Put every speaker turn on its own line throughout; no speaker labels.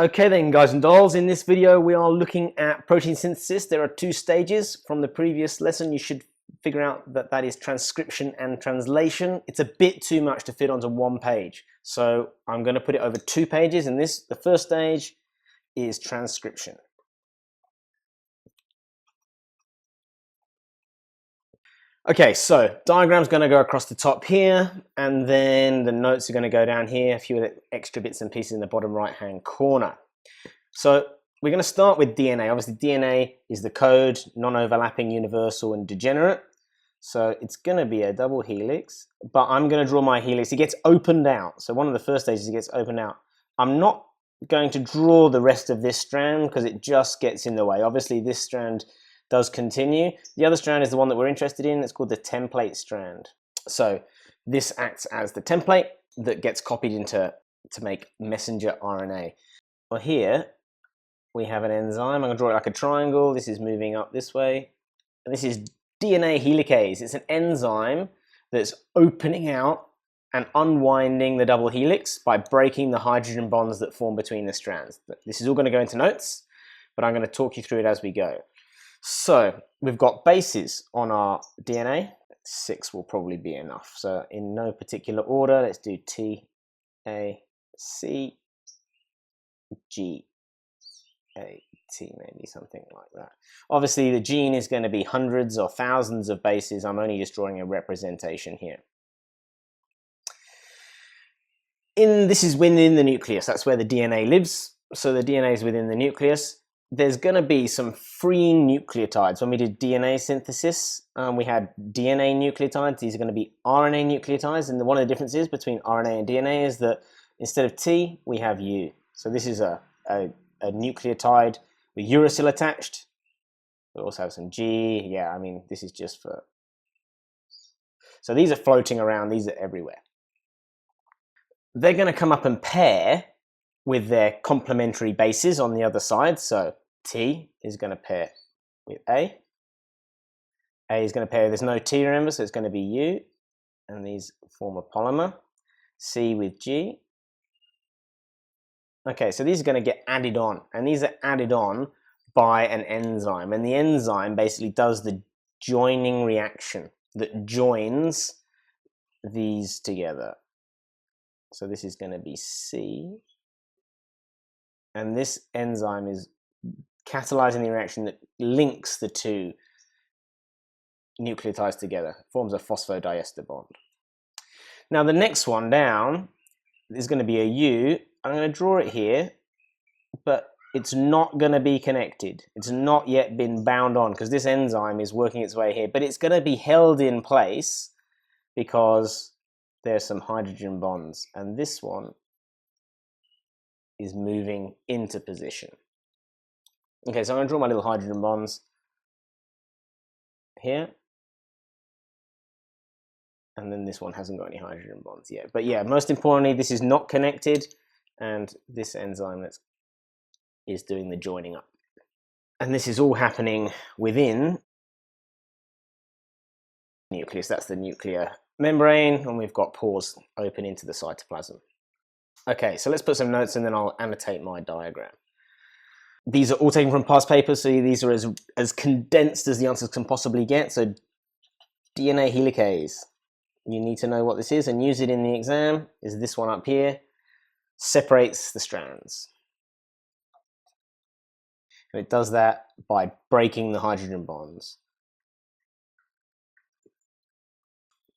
Okay then, guys and dolls, in this video we are looking at protein synthesis. There are two stages. From the previous lesson you should figure out that that is transcription and translation. It's a bit too much to fit onto one page, so I'm going to put it over 2 pages, and the first stage is transcription. Okay, so diagram's going to go across the top here, and then the notes are going to go down here, a few extra bits and pieces in the bottom right hand corner. So we're going to start with DNA. Obviously DNA is the code, non-overlapping, universal and degenerate. So it's going to be a double helix, but I'm going to draw my helix. It gets opened out. So one of the first stages, it gets opened out. I'm not going to draw the rest of this strand because it just gets in the way. Obviously this strand does continue. The other strand is the one that we're interested in. It's called the template strand. So this acts as the template that gets copied into to make messenger RNA. Well, here we have an enzyme. I'm going to draw it like a triangle. This is moving up this way. And this is DNA Helicase. It's an enzyme that's opening out and unwinding the double helix by breaking the hydrogen bonds that form between the strands. This is all going to go into notes, but I'm going to talk you through it as we go. So we've got bases on our DNA. 6 will probably be enough. So in no particular order, let's do T, A, C, G, A, T, maybe something like that. Obviously the gene is going to be hundreds or thousands of bases. I'm only just drawing a representation here. This is within the nucleus. That's where the DNA lives. So the DNA is within the nucleus. There's going to be some free nucleotides. When we did DNA synthesis, we had DNA nucleotides. These are going to be RNA nucleotides. And one of the differences between RNA and DNA is that instead of T, we have U. So this is a nucleotide with uracil attached. We also have some G. Yeah, I mean, this is just for... So these are floating around. These are everywhere. They're going to come up and pair with their complementary bases on the other side. So T is going to pair with A. A is going to pair, there's no T, remember, so it's going to be U. And these form a polymer. C with G. Okay, so these are going to get added on. And these are added on by an enzyme. And the enzyme basically does the joining reaction that joins these together. So this is going to be C. And this enzyme is catalyzing the reaction that links the two nucleotides together. It forms a phosphodiester bond. Now the next one down is going to be a U. I'm going to draw it here, but it's not going to be connected. It's not yet been bound on because this enzyme is working its way here, but it's going to be held in place because there's some hydrogen bonds, and this one is moving into position. Okay, so I'm going to draw my little hydrogen bonds here. And then this one hasn't got any hydrogen bonds yet. But yeah, most importantly, this is not connected, and this enzyme is doing the joining up. And this is all happening within the nucleus. That's the nuclear membrane, and we've got pores open into the cytoplasm. Okay, so let's put some notes and then I'll annotate my diagram. These are all taken from past papers, so these are as condensed as the answers can possibly get. So DNA Helicase, you need to know what this is and use it in the exam, is this one up here, separates the strands. And it does that by breaking the hydrogen bonds.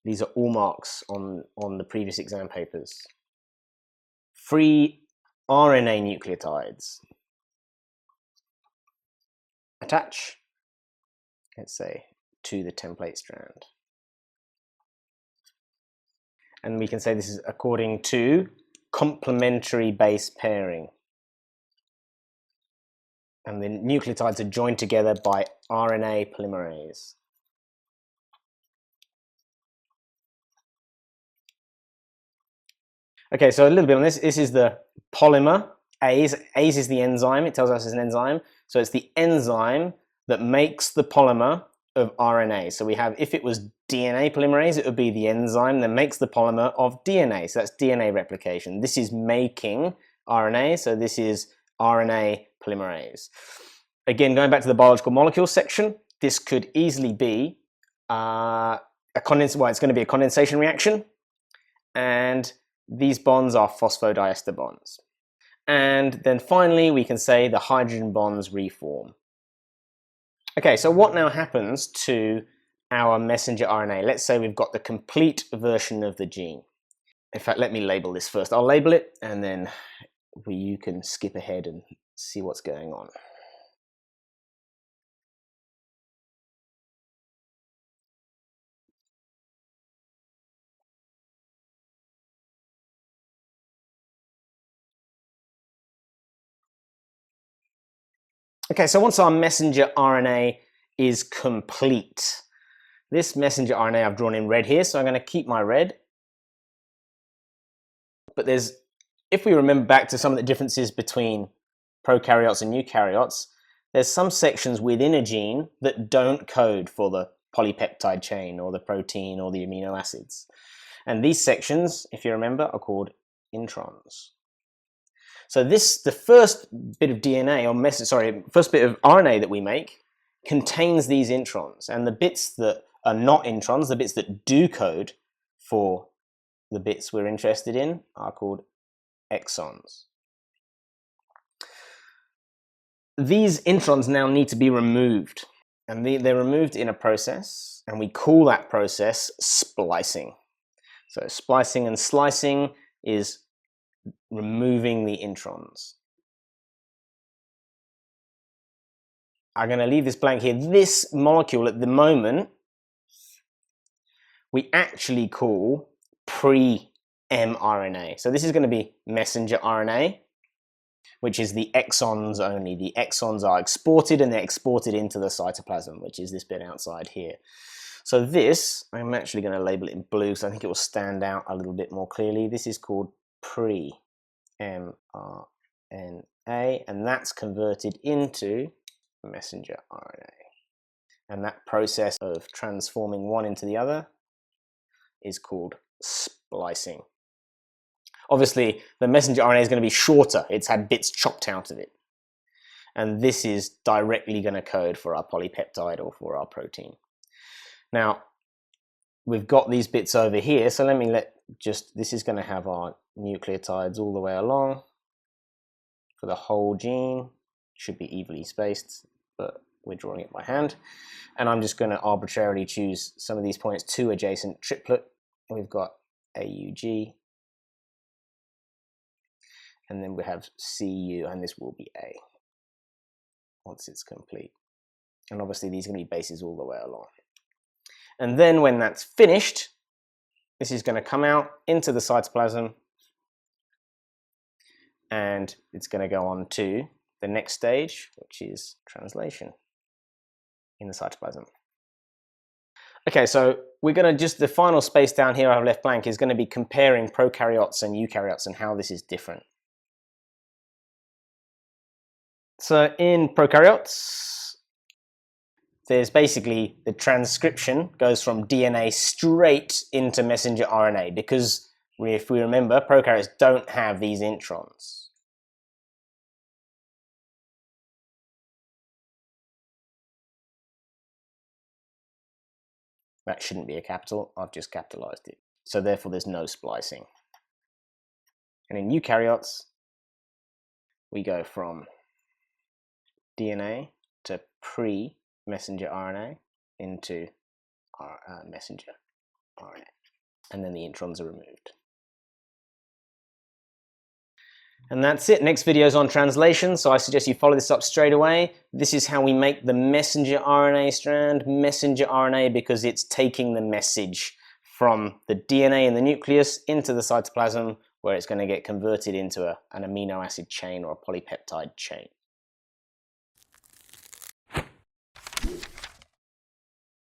These are all marks on the previous exam papers. Free RNA nucleotides. Attach, let's say, to the template strand. And we can say this is according to complementary base pairing. And the nucleotides are joined together by RNA Polymerase. Okay, so a little bit on this. This is the polymer. ACE is the enzyme. It tells us it's an enzyme. So it's the enzyme that makes the polymer of RNA. So we have, if it was DNA polymerase, it would be the enzyme that makes the polymer of DNA. So that's DNA replication. This is making RNA. So this is RNA Polymerase. Again, going back to the biological molecules section, this could easily be it's going to be a condensation reaction, and these bonds are phosphodiester bonds. And then finally, we can say the hydrogen bonds reform. Okay, so what now happens to our messenger RNA? Let's say we've got the complete version of the gene. In fact, let me label this first. I'll label it, and then you can skip ahead and see what's going on. Okay, so once our messenger RNA is complete, this messenger RNA I've drawn in red here, so I'm going to keep my red. But if we remember back to some of the differences between prokaryotes and eukaryotes, there's some sections within a gene that don't code for the polypeptide chain or the protein or the amino acids. And these sections, if you remember, are called introns. So the first bit of DNA, first bit of RNA that we make contains these introns, and the bits that are not introns, the bits that do code for the bits we're interested in, are called exons. These introns now need to be removed, and they're removed in a process, and we call that process splicing. So splicing and slicing is removing the introns. I'm going to leave this blank here. This molecule at the moment we actually call pre-mRNA. So this is going to be messenger RNA, which is the exons only. The exons are exported, and they're exported into the cytoplasm, which is this bit outside here. So this, I'm actually going to label it in blue, so I think it will stand out a little bit more clearly. This is called pre-mRNA, and that's converted into messenger RNA. And that process of transforming one into the other is called splicing. Obviously, the messenger RNA is going to be shorter. It's had bits chopped out of it. And this is directly going to code for our polypeptide or for our protein. Now, we've got these bits over here, so this is going to have our nucleotides all the way along for the whole gene. Should be evenly spaced, but we're drawing it by hand. And I'm just going to arbitrarily choose some of these points to adjacent triplet. We've got AUG, and then we have CU, and this will be A once it's complete. And obviously these are going to be bases all the way along. And then when that's finished, this is going to come out into the cytoplasm, and it's going to go on to the next stage, which is translation in the cytoplasm. Okay, so we're going to the final space down here I have left blank is going to be comparing prokaryotes and eukaryotes and how this is different. So in prokaryotes, there's basically the transcription goes from DNA straight into messenger RNA, because if we remember, prokaryotes don't have these introns. That shouldn't be a capital, I've just capitalized it. So therefore there's no splicing. And in eukaryotes, we go from DNA to pre-messenger RNA into messenger RNA. And then the introns are removed. And that's it. Next video is on translation, so I suggest you follow this up straight away. This is how we make the messenger RNA strand messenger RNA, because it's taking the message from the DNA in the nucleus into the cytoplasm, where it's going to get converted into an amino acid chain or a polypeptide chain.